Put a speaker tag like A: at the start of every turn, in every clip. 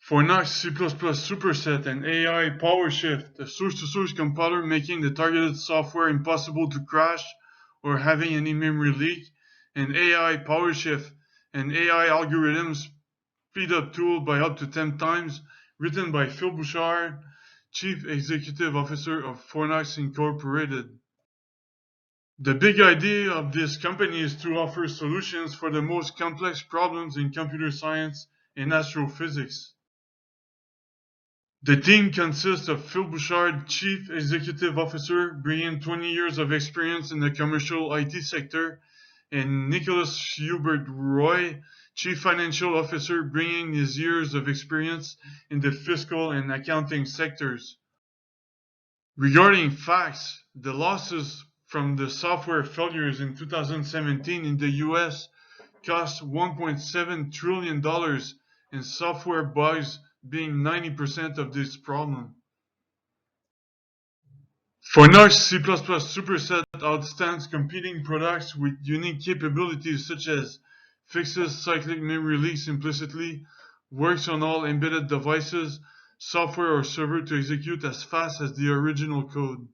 A: Fornux C++ Superset and AI PowerShift, a source-to-source compiler making the targeted software impossible to crash or having any memory leak, and AI PowerShift, an AI algorithms speed-up tool by up to 10 times, written by Phil Bouchard, Chief Executive Officer of Fornux Incorporated. The big idea of this company is to offer solutions for the most complex problems in computer science and astrophysics. The team consists of Phil Bouchard, Chief Executive Officer, bringing 20 years of experience in the commercial IT sector, and Nicholas Hubert Roy, Chief Financial Officer, bringing his years of experience in the fiscal and accounting sectors. Regarding facts, the losses from the software failures in 2017 in the US cost $1.7 trillion, and software bugs being 90% of this problem. Fornux C++ Superset outstands competing products with unique capabilities such as fixes cyclic memory leaks implicitly, works on all embedded devices, software or server to execute as fast as the original code.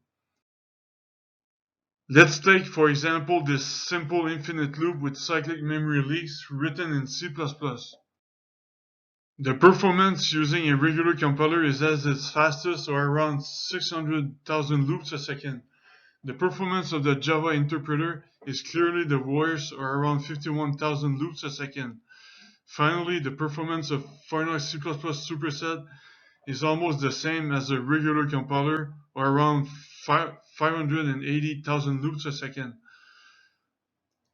A: Let's take, for example, this simple infinite loop with cyclic memory leaks written in C++. The performance using a regular compiler is at its fastest, or around 600,000 loops a second. The performance of the Java interpreter is clearly the worst, or around 51,000 loops a second. Finally, the performance of Fornux C++ Superset is almost the same as a regular compiler, or around 580,000 loops a second.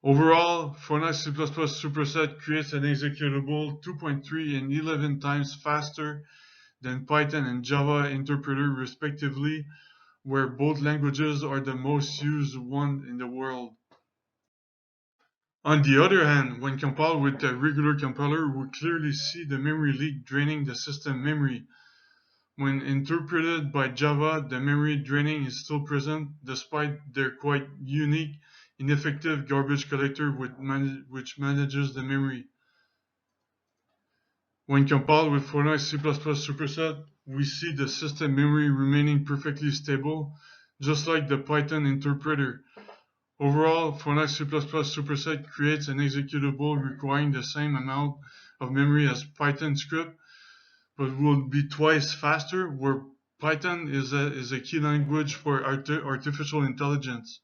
A: Overall, Fornux C++ Superset creates an executable 2.3 and 11 times faster than Python and Java interpreter respectively, where both languages are the most used one in the world. On the other hand, when compiled with a regular compiler, we clearly see the memory leak draining the system memory. When interpreted by Java, the memory draining is still present, despite their quite unique, ineffective garbage collector which manages the memory. When compiled with Fornux C++ Superset, we see the system memory remaining perfectly stable, just like the Python interpreter. Overall, Fornux C++ Superset creates an executable requiring the same amount of memory as Python script, but will be twice faster, where Python is a key language for artificial intelligence.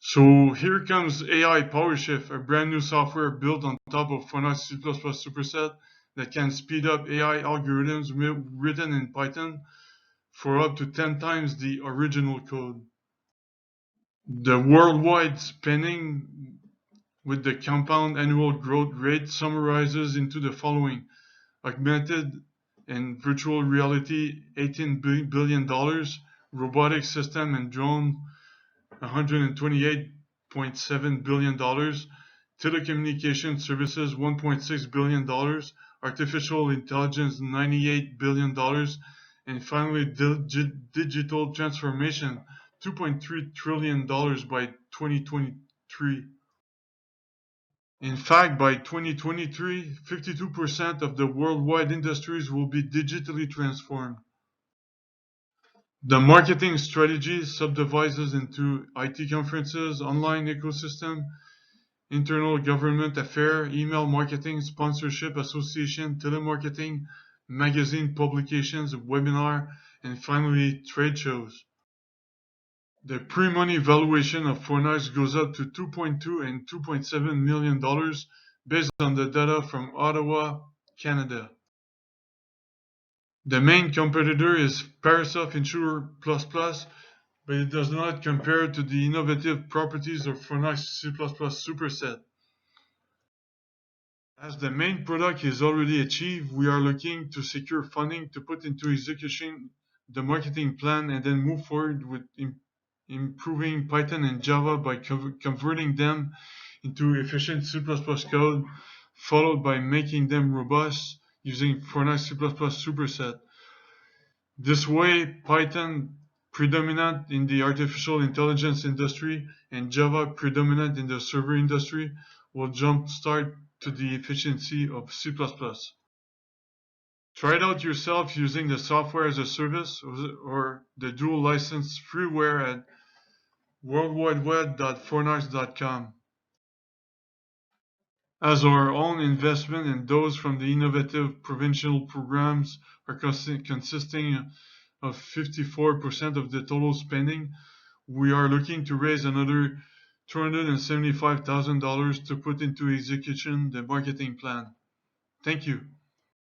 A: So here comes AI PowerShift, a brand new software built on top of Fornux C++ Superset that can speed up AI algorithms written in Python for up to 10 times the original code. The worldwide spending with the compound annual growth rate summarizes into the following: augmented and virtual reality, $18 billion, robotic system and drone, $128.7 billion, telecommunication services, $1.6 billion, artificial intelligence, $98 billion, and finally digital transformation, $2.3 trillion by 2023. In fact, by 2023, 52% of the worldwide industries will be digitally transformed. The marketing strategy subdivides into IT conferences, online ecosystem, internal government affair, email marketing, sponsorship, association, telemarketing, magazine publications, webinar, and finally trade shows. The pre-money valuation of Fornux goes up to $2.2 and $2.7 million based on the data from Ottawa, Canada. The main competitor is PowerShift Insure++, but it does not compare to the innovative properties of Fornux C++ Superset. As the main product is already achieved, we are looking to secure funding to put into execution the marketing plan and then move forward with improving Python and Java by converting them into efficient C++ code, followed by making them robust using Fornux C++ Superset. This way, Python, predominant in the artificial intelligence industry, and Java, predominant in the server industry, will jumpstart to the efficiency of C++. Try it out yourself using the software as a service or the dual license freeware at worldwideweb.fornux.com. As our own investment and those from the innovative provincial programs are consisting of 54% of the total spending, we are looking to raise another $275,000 to put into execution the marketing plan. Thank you.